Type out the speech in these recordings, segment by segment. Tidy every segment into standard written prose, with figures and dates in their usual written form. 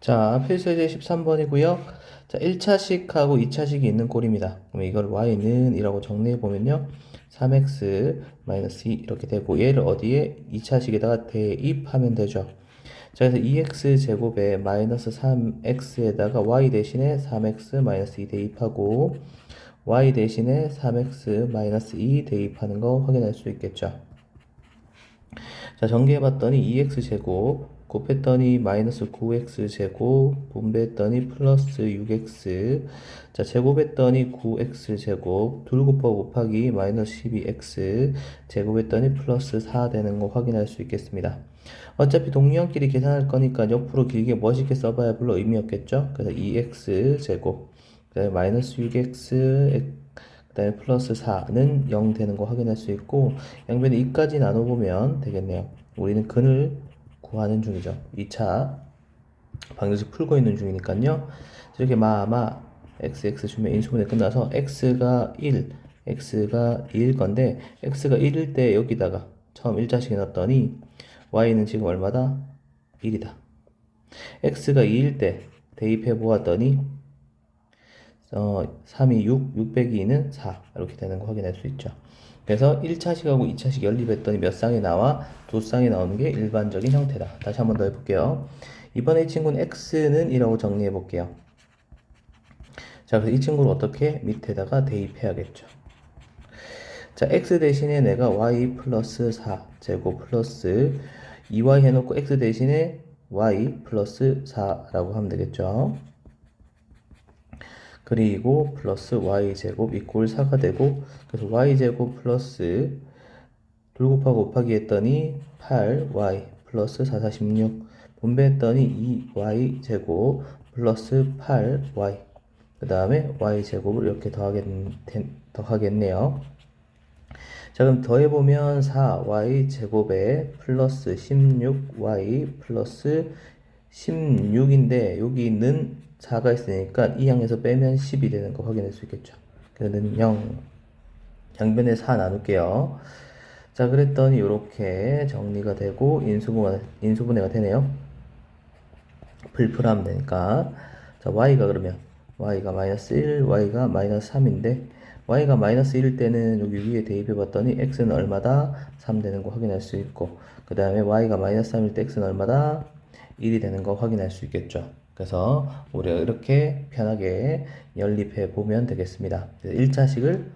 자, 필수제 13번이고요. 자, 1차식하고 2차식이 있는 꼴입니다. 그럼 이걸 y는 이라고 정리해 보면요. 3x 2 이렇게 되고 얘를 어디에 2차식에다가 대입하면 되죠. 자, 그래서 2x 제곱에 마이너스 3x에다가 y 대신에 3x 2 대입하고 y 대신에 3x 2 대입하는 거 확인할 수 있겠죠. 자, 전개해봤더니 2x 제곱 곱했더니 마이너스 9x제곱 분배했더니 플러스 6x 자 제곱했더니 9x제곱 둘 곱하기 마이너스 12x 제곱했더니 플러스 4 되는 거 확인할 수 있겠습니다. 어차피 동류형끼리 계산할 거니까 옆으로 길게 멋있게 써봐야 별로 의미 없겠죠. 그래서 2x제곱 그 다음에 마이너스 6x 그 다음에 플러스 4는 0 되는 거 확인할 수 있고 양변에 2까지 나눠보면 되겠네요. 우리는 근을 구하는 중이죠. 2차 방정식 풀고 있는 중이니까요. 이렇게 x 주면 인수분해 끝나서 x가 1일 건데 x가 1일 때 여기다가 처음 1자식에 넣었더니 y는 지금 얼마다? 1이다. x가 2일 때 대입해 보았더니 3이 6 빼기 2는 4 이렇게 되는 거 확인할 수 있죠. 그래서 1차식하고 2차식 연립했더니 몇 쌍이 나와? 두 쌍이 나오는 게 일반적인 형태다. 다시 한 번 더 해볼게요. 이번에 이 친구는 x는 1이라고 정리해 볼게요. 자, 그래서 이 친구를 어떻게? 밑에다가 대입해야겠죠. 자, x 대신에 내가 y 플러스 4 제곱 플러스 2y 해놓고 x 대신에 y 플러스 4라고 하면 되겠죠. 그리고 플러스 y제곱 이꼴 4가 되고 그래서 y제곱 플러스 둘 곱하기 했더니 8y 플러스 4, 4, 16 분배했더니 2y제곱 플러스 8y 그 다음에 y제곱을 이렇게 더하겠네요. 자, 그럼 더해보면 4y제곱에 플러스 16y 플러스 16인데 여기는 4가 있으니까 이 항에서 빼면 10이 되는 거 확인할 수 있겠죠. 그래서 0 양변에 4 나눌게요. 자, 그랬더니 이렇게 정리가 되고 인수분해가 되네요. 풀풀하면 되니까. 자, y가 그러면 y가 마이너스 1, y가 마이너스 3인데 y가 마이너스 1일 때는 여기 위에 대입해 봤더니 x는 얼마다? 3 되는 거 확인할 수 있고 그 다음에 y가 마이너스 3일 때 x는 얼마다? 1이 되는 거 확인할 수 있겠죠. 그래서 우리가 이렇게 편하게 연립해 보면 되겠습니다. 1차식을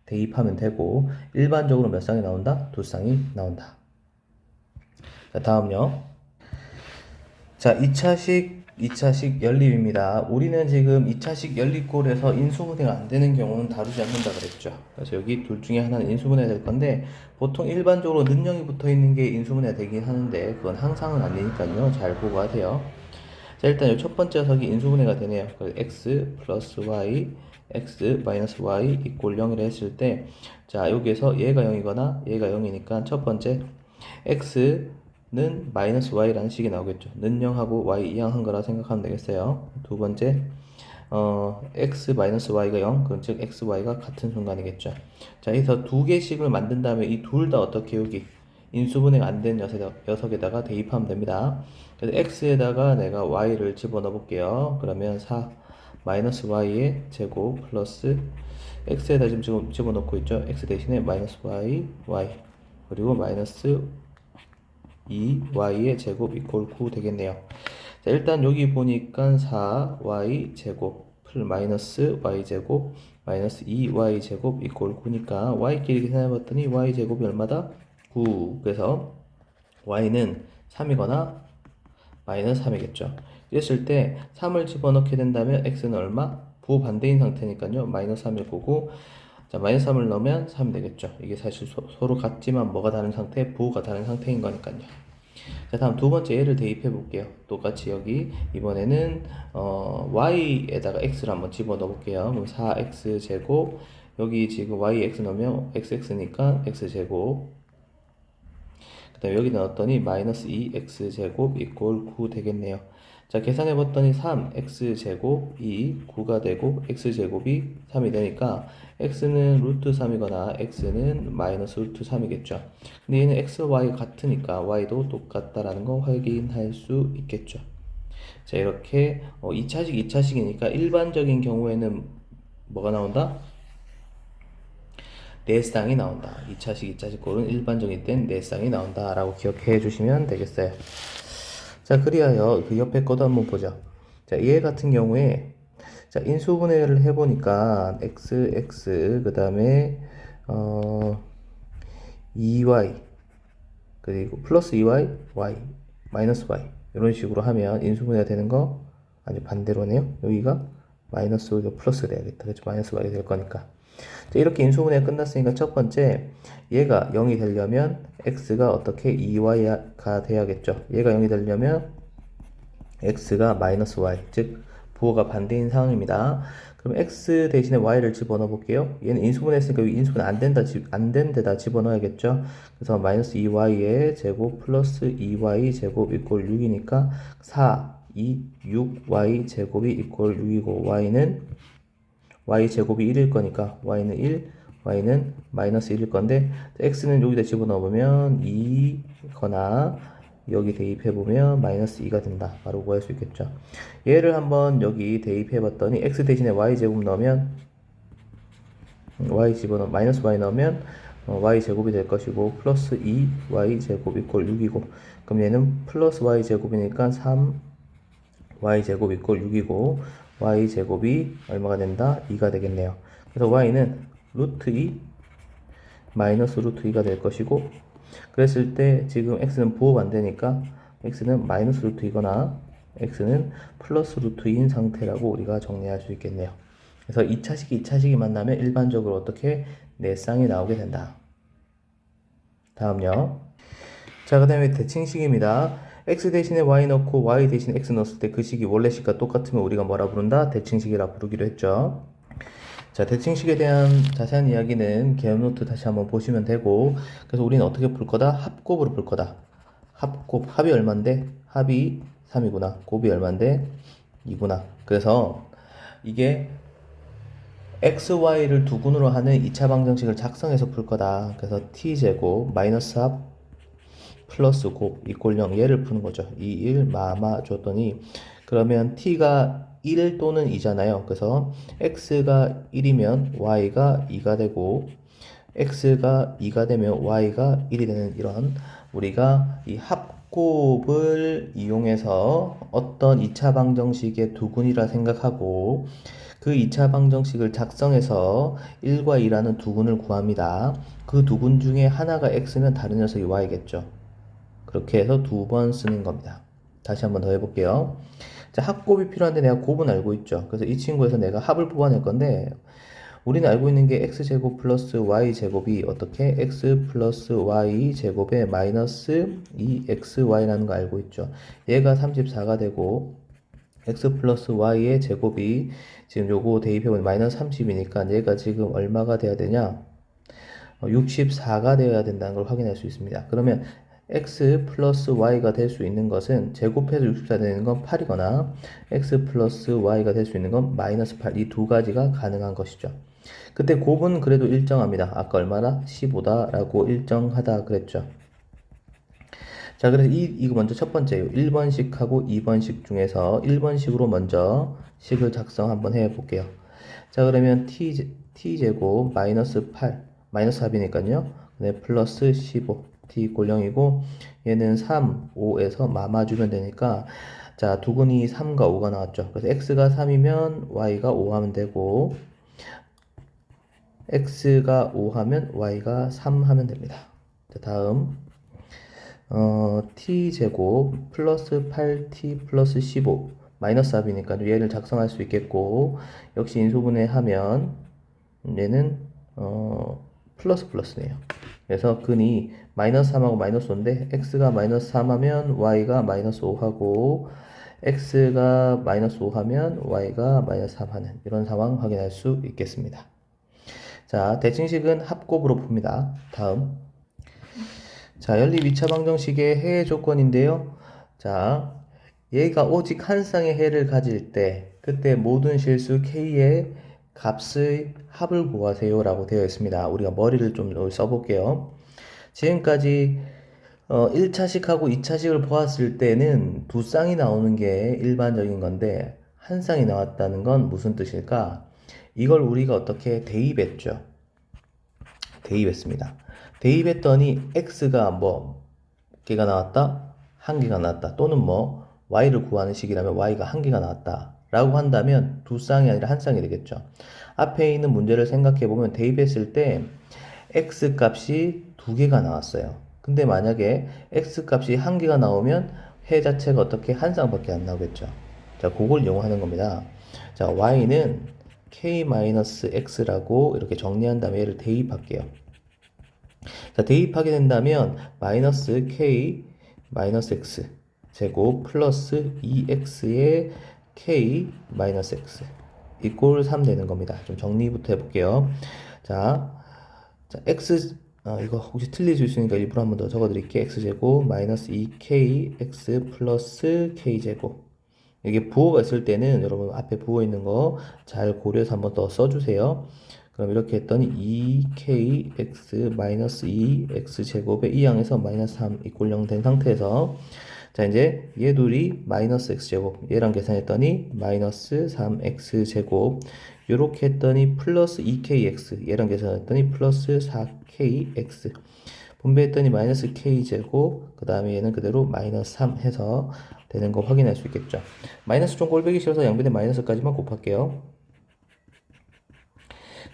대입하면 되고 일반적으로 몇 쌍이 나온다? 두 쌍이 나온다. 자, 다음요. 자, 2차식 연립입니다. 우리는 지금 2차식 연립골에서 인수분해가 안 되는 경우는 다루지 않는다 그랬죠. 그래서 여기 둘 중에 하나는 인수분해가 될 건데 보통 일반적으로 는영이 붙어 있는 게 인수분해가 되긴 하는데 그건 항상은 아니니까요. 잘 보고 하세요. 자, 일단 첫 번째 녀석이 인수분해가 되네요. x 플러스 y x 마이너스 y 이꼴 0이라 했을 때 자, 여기에서 얘가 0이거나 얘가 0이니까 첫 번째 x는 마이너스 y라는 식이 나오겠죠. 는 0하고 y 이항한 거라 생각하면 되겠어요. 두 번째 x 마이너스 y가 0, 그럼 즉 x, y가 같은 순간이겠죠. 자, 여기서 두 개씩을 만든 다음에 이 둘 다 어떻게 여기 인수분해가 안 된 녀석에다가 대입하면 됩니다. 그래서 x에다가 내가 y를 집어넣어 볼게요. 그러면 4 마이너스 y의 제곱 플러스 x에다 지금 집어넣고 있죠. x 대신에 마이너스 y 그리고 마이너스 2y의 제곱 이꼴 9 되겠네요. 자, 일단 여기 보니까 4y 제곱 마이너스 y 제곱 마이너스 2y 제곱 이꼴 9니까 y끼리 계산해봤더니 y 제곱이 얼마다? 9. 그래서 y는 3이거나 마이너스 3이겠죠. 이랬을 때 3을 집어넣게 된다면 x는 얼마? 부반대인 상태니까요. 마이너스 3일 거고 자, 마이너스 3을 넣으면 3이 되겠죠. 이게 사실 서로 같지만 뭐가 다른 상태? 부호가 다른 상태인 거니까요. 자, 다음 두 번째 얘를 대입해 볼게요. 똑같이 여기 이번에는 y에다가 x를 한번 집어넣어 볼게요. 그럼 4x 제곱 여기 지금 y x 넣으면 xx니까 x제곱 그 다음에 여기 넣었더니 마이너스 2x제곱 이꼴 9 되겠네요. 자, 계산해봤더니 3x제곱 2 9가 되고 x제곱이 3이 되니까 x는 루트 3이거나 x는 마이너스 루트 3이겠죠. 근데 얘는 x, y가 같으니까 y도 똑같다라는 거 확인할 수 있겠죠. 자, 이렇게 2차식, 2차식이니까 일반적인 경우에는 뭐가 나온다? 네 쌍이 나온다. 2차식, 2차식 꼴은 일반적인 땐 네 쌍이 나온다 라고 기억해 주시면 되겠어요. 자, 그리하여 그 옆에 거도 한번 보죠. 자, 얘 같은 경우에 자, 인수분해를 해보니까 x 그 다음에 2y 그리고 플러스 2y y 마이너스 y 이런 식으로 하면 인수분해가 되는 거 아니 반대로네요. 여기가 마이너스 여기가 플러스 돼야겠다. 그렇죠? 마이너스 y가 될 거니까. 자, 이렇게 인수분해가 끝났으니까 첫 번째 얘가 0이 되려면 x가 어떻게 2y가 돼야겠죠. 얘가 0이 되려면 x가 마이너스 y 즉 부호가 반대인 상황입니다. 그럼 x 대신에 y를 집어넣어 볼게요. 얘는 인수분해했으니까 여기 인수분해 안 된 데다 집어넣어야겠죠. 그래서 마이너스 2y의 제곱 플러스 2y 제곱 이꼴 6이니까 4, 2, 6y 제곱이 이꼴 6이고 y 제곱이 1일 거니까 y는 1, y는 마이너스 1일 건데 x는 여기다 집어넣으면 2거나 여기 대입해보면 마이너스 2가 된다. 바로 구할 수 있겠죠. 얘를 한번 여기 대입해봤더니 x 대신에 y제곱 넣으면 마이너스 y 넣으면 y제곱이 될 것이고 플러스 2y제곱 이꼴 6이고 그럼 얘는 플러스 y제곱이니까 3y제곱 이꼴 6이고 y제곱이 얼마가 된다? 2가 되겠네요. 그래서 y는 루트 2 마이너스 루트 2가 될 것이고 그랬을 때 지금 x는 부호가 안 되니까 x는 마이너스 루트 2거나 x는 플러스 루트 2인 상태라고 우리가 정리할 수 있겠네요. 그래서 2차식, 2차식이 만나면 일반적으로 어떻게 네 쌍이 나오게 된다. 다음요. 자, 그 다음에 대칭식입니다. x 대신에 y 넣고 y 대신에 x 넣었을 때 그 식이 원래 식과 똑같으면 우리가 뭐라 부른다? 대칭식이라 부르기로 했죠. 자, 대칭식에 대한 자세한 이야기는 개요 노트 다시 한번 보시면 되고 그래서 우리는 어떻게 풀 거다? 합곱으로 풀 거다. 합이 얼만데? 합이 3이구나. 곱이 얼만데? 2구나. 그래서 이게 xy를 두군으로 하는 2차 방정식을 작성해서 풀 거다. 그래서 t제곱 마이너스 합 플러스 곱 이꼴 0 얘를 푸는 거죠. 2, 1 마마 줬더니 그러면 t가 1 또는 2잖아요. 그래서 x가 1이면 y가 2가 되고 x가 2가 되면 y가 1이 되는 이런 우리가 이 합곱을 이용해서 어떤 2차 방정식의 두군이라 생각하고 그 2차 방정식을 작성해서 1과 2라는 두군을 구합니다. 그 두군 중에 하나가 x면 다른 녀석이 y겠죠. 그렇게 해서 두 번 쓰는 겁니다. 다시 한번 더 해볼게요. 자, 합곱이 필요한데 내가 곱은 알고 있죠. 그래서 이 친구에서 내가 합을 뽑아낼 건데 우리는 알고 있는 게 x제곱 플러스 y제곱이 어떻게? x 플러스 y제곱에 마이너스 2xy라는 거 알고 있죠. 얘가 34가 되고 x 플러스 y의 제곱이 지금 요거 대입해보면 마이너스 30이니까 얘가 지금 얼마가 돼야 되냐? 64가 되어야 된다는 걸 확인할 수 있습니다. 그러면 x 플러스 y가 될 수 있는 것은 제곱해서 64 되는 건 8이거나 x 플러스 y가 될 수 있는 건 마이너스 8 이 두 가지가 가능한 것이죠. 그때 곱은 그래도 일정합니다. 아까 얼마나? 15다 라고 일정하다 그랬죠. 자, 그래서 이거 먼저 첫 번째요. 1번식하고 2번식 중에서 1번식으로 먼저 식을 작성 한번 해 볼게요. 자, 그러면 t제곱 마이너스 8 마이너스 합이니까요. 네, 플러스 15 t 이꼴 0이고 얘는 3, 5에서 마마주면 되니까 자, 두근이 3과 5가 나왔죠. 그래서 x가 3이면 y가 5 하면 되고 x가 5 하면 y가 3 하면 됩니다. 자, 다음 t제곱 플러스 8t 플러스 15 마이너스 합이니까 얘를 작성할 수 있겠고 역시 인수분해 하면 얘는 플러스네요. 그래서 근이 마이너스 3하고 마이너스 5인데 x가 마이너스 3 하면 y가 마이너스 5 하고 x가 마이너스 5 하면 y가 마이너스 3 하는 이런 상황 확인할 수 있겠습니다. 자, 대칭식은 합곱으로 풉니다. 다음 자, 연립 2차 방정식의 해의 조건인데요. 자, 얘가 오직 한 쌍의 해를 가질 때 그때 모든 실수 k의 값의 합을 구하세요 라고 되어 있습니다. 우리가 머리를 좀 써볼게요. 지금까지 1차식하고 2차식을 보았을 때는 두 쌍이 나오는 게 일반적인 건데 한 쌍이 나왔다는 건 무슨 뜻일까? 이걸 우리가 어떻게 대입했죠? 대입했습니다. 대입했더니 x가 뭐 개가 나왔다? 한 개가 나왔다. 또는 뭐 y를 구하는 식이라면 y가 한 개가 나왔다. 라고 한다면 두 쌍이 아니라 한 쌍이 되겠죠. 앞에 있는 문제를 생각해 보면 대입했을 때 x 값이 두 개가 나왔어요. 근데 만약에 x 값이 한 개가 나오면 해 자체가 어떻게 한 쌍밖에 안 나오겠죠. 자, 그걸 이용하는 겁니다. 자, y는 k-x라고 이렇게 정리한 다음에 얘를 대입할게요. 자, 대입하게 된다면 마이너스 k 마이너스 x 제곱 플러스 2x의 k 마이너스 x 이꼴 3 되는 겁니다. 좀 정리부터 해볼게요. 자, x 이거 혹시 틀릴 수 있으니까 일부러 한 번 더 적어드릴게요. x제곱 마이너스 2kx 플러스 k제곱. 이게 부호가 있을 때는 여러분 앞에 부호 있는 거 잘 고려해서 한번 더 써주세요. 그럼 이렇게 했더니 2kx 마이너스 2x제곱에 2항에서 마이너스 3 이꼴 0 된 상태에서 자, 이제 얘 둘이 마이너스 x제곱 얘랑 계산했더니 마이너스 3x제곱 요렇게 했더니 플러스 2kx 얘랑 계산했더니 플러스 4kx 분배했더니 마이너스 k제곱 그 다음에 얘는 그대로 마이너스 3 해서 되는 거 확인할 수 있겠죠. 마이너스 좀 꼴보기 싫어서 양변에 마이너스까지만 곱할게요.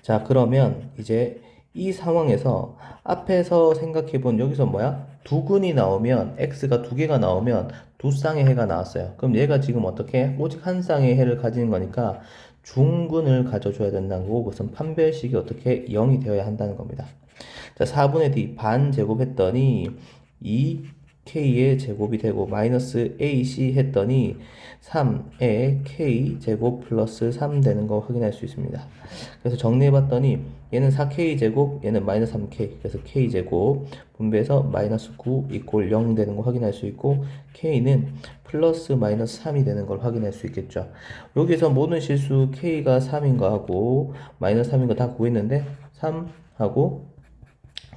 자, 그러면 이제 이 상황에서 앞에서 생각해본 여기서 뭐야? 두 근이 나오면 x가 두 개가 나오면 두 쌍의 해가 나왔어요. 그럼 얘가 지금 어떻게 오직 한 쌍의 해를 가지는 거니까 중근을 가져줘야 된다는 거고 그것은 판별식이 어떻게 0이 되어야 한다는 겁니다. 자, 4분의 d 반 제곱했더니 2k의 제곱이 되고 마이너스 ac 했더니 3의 k 제곱 플러스 3 되는 거 확인할 수 있습니다. 그래서 정리해봤더니 얘는 4k 제곱 얘는 마이너스 3k 그래서 k 제곱 분배해서 마이너스 9 이꼴 0 되는 거 확인할 수 있고 k는 플러스 마이너스 3이 되는 걸 확인할 수 있겠죠. 여기서 모든 실수 k가 3인 거 하고 마이너스 3인 거 다 구했는데 3하고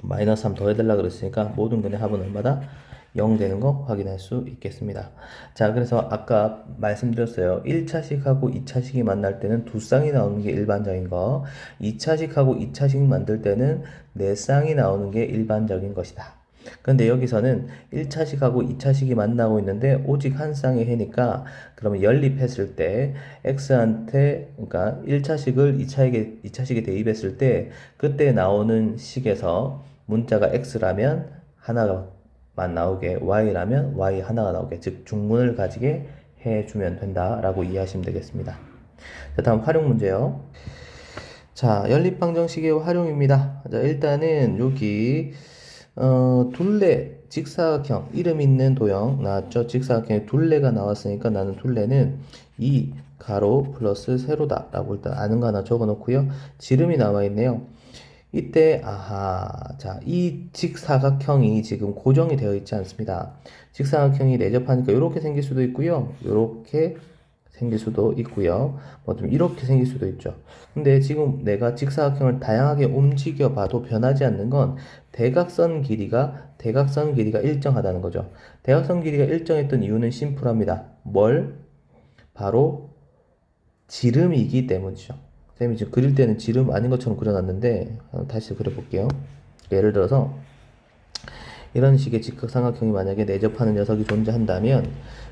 마이너스 3 더해달라 그랬으니까 모든 근의 합은 얼마다? 0 되는 거 확인할 수 있겠습니다. 자, 그래서 아까 말씀드렸어요. 1차식하고 2차식이 만날 때는 두 쌍이 나오는 게 일반적인 거, 2차식하고 2차식 만들 때는 네 쌍이 나오는 게 일반적인 것이다. 근데 여기서는 1차식하고 2차식이 만나고 있는데 오직 한 쌍의 해니까 그러면 연립했을 때 x한테 그러니까 1차식을 2차식에 대입했을 때 그때 나오는 식에서 문자가 x라면 하나만 나오게 y라면 y 하나가 나오게 즉 중문을 가지게 해주면 된다라고 이해하시면 되겠습니다. 자, 다음 활용 문제요. 자, 연립방정식의 활용입니다. 자, 일단은 여기 둘레 직사각형 이름 있는 도형 나왔죠. 직사각형에 둘레가 나왔으니까 나는 둘레는 2 가로 플러스 세로다 라고 일단 아는 거 하나 적어 놓고요. 지름이 나와 있네요. 이때 자, 이 직사각형이 지금 고정이 되어 있지 않습니다. 직사각형이 내접하니까 이렇게 생길 수도 있고요. 이렇게 생길 수도 있고요. 뭐 좀 이렇게 생길 수도 있죠. 근데 지금 내가 직사각형을 다양하게 움직여 봐도 변하지 않는 건 대각선 길이가 일정하다는 거죠. 대각선 길이가 일정했던 이유는 심플합니다. 바로 지름이기 때문이죠. 쌤이 지금 그릴 때는 지름 아닌 것처럼 그려놨는데 다시 그려볼게요. 예를 들어서 이런 식의 직각삼각형이 만약에 내접하는 녀석이 존재한다면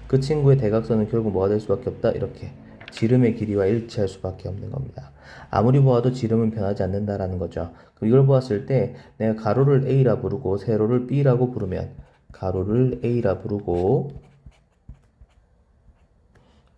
그 친구의 대각선은 결국 뭐가 될 수밖에 없다. 이렇게 지름의 길이와 일치할 수밖에 없는 겁니다. 아무리 보아도 지름은 변하지 않는다라는 거죠. 그럼 이걸 보았을 때 내가 가로를 A라 부르고 세로를 B라고 부르면 가로를 A라 부르고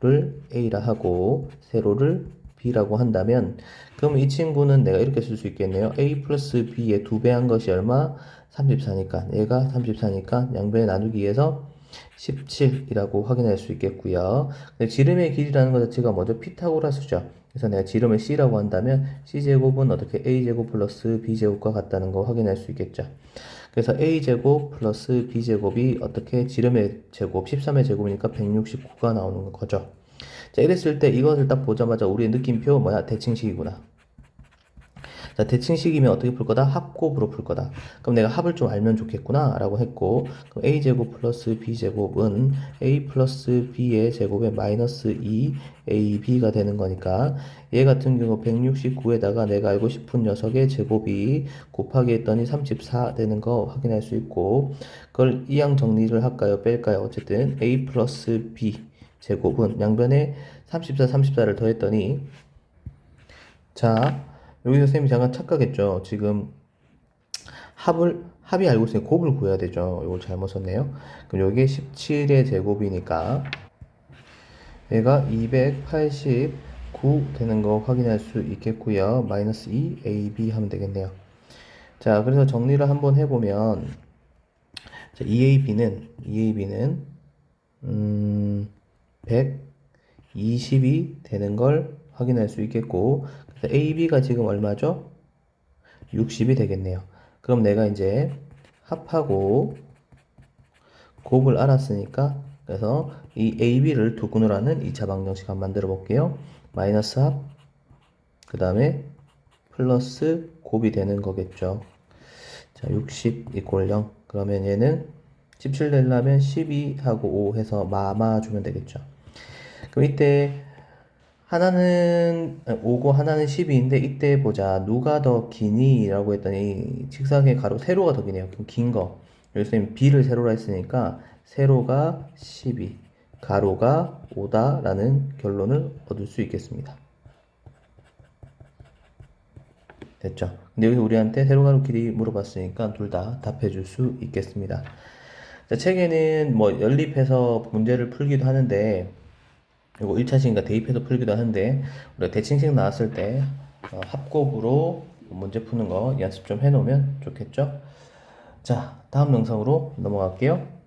를 A라 하고 세로를 B라고 한다면 그럼 이 친구는 내가 이렇게 쓸 수 있겠네요. A 플러스 B의 2배 한 것이 얼마? 34니까 얘가 34니까 양변에 나누기 위해서 17이라고 확인할 수 있겠고요. 근데 지름의 길이라는 것 자체가 뭐죠? 피타고라스죠. 그래서 내가 지름을 C라고 한다면 C제곱은 어떻게 A제곱 플러스 B제곱과 같다는 거 확인할 수 있겠죠. 그래서 A제곱 플러스 B제곱이 어떻게 지름의 제곱 13의 제곱이니까 169가 나오는 거죠. 자, 이랬을 때 이것을 딱 보자마자 우리의 느낌표 뭐야? 대칭식이구나. 자, 대칭식이면 어떻게 풀 거다? 합곱으로 풀 거다. 그럼 내가 합을 좀 알면 좋겠구나 라고 했고, 그럼 a제곱 플러스 b제곱은 a 플러스 b의 제곱에 마이너스 2ab가 되는 거니까 얘 같은 경우 169에다가 내가 알고 싶은 녀석의 제곱이 곱하기 했더니 34 되는 거 확인할 수 있고, 그걸 이항 정리를 할까요? 뺄까요? 어쨌든 a 플러스 b 제곱은 양변에 34, 34를 더했더니, 자, 여기서 쌤이 잠깐 착각했죠. 지금 합이 알고 있으니 곱을 구해야 되죠. 이걸 잘못 썼네요. 그럼 여기에 17의 제곱이니까 얘가 289 되는 거 확인할 수 있겠고요. 마이너스 2ab 하면 되겠네요. 자, 그래서 정리를 한번 해보면, 자, EAB는 120이 되는 걸 확인할 수 있겠고, 그래서 AB가 지금 얼마죠? 60이 되겠네요. 그럼 내가 이제 합하고 곱을 알았으니까, 그래서 이 AB를 두 근으로 하는 2차 방정식 한번 만들어 볼게요. 마이너스 합, 그 다음에 플러스 곱이 되는 거겠죠. 자, 60 이꼴 0. 그러면 얘는 17 내려면 12하고 5 해서 마마 주면 되겠죠. 그럼 이때 하나는 5고 하나는 12인데 이때 보자. 누가 더 기니? 라고 했더니 직사각의 가로 세로가 더 기네요. 그럼 긴 거. 여기서 b를 세로라 했으니까 세로가 12, 가로가 5다 라는 결론을 얻을 수 있겠습니다. 됐죠? 근데 여기서 우리한테 세로 가로 길이 물어봤으니까 둘 다 답해 줄 수 있겠습니다. 자, 책에는 뭐 연립해서 문제를 풀기도 하는데, 이거 1차식인가 대입해서 풀기도 하는데, 우리가 대칭식 나왔을 때 합곱으로 문제 푸는 거 연습 좀 해놓으면 좋겠죠? 자, 다음 영상으로 넘어갈게요.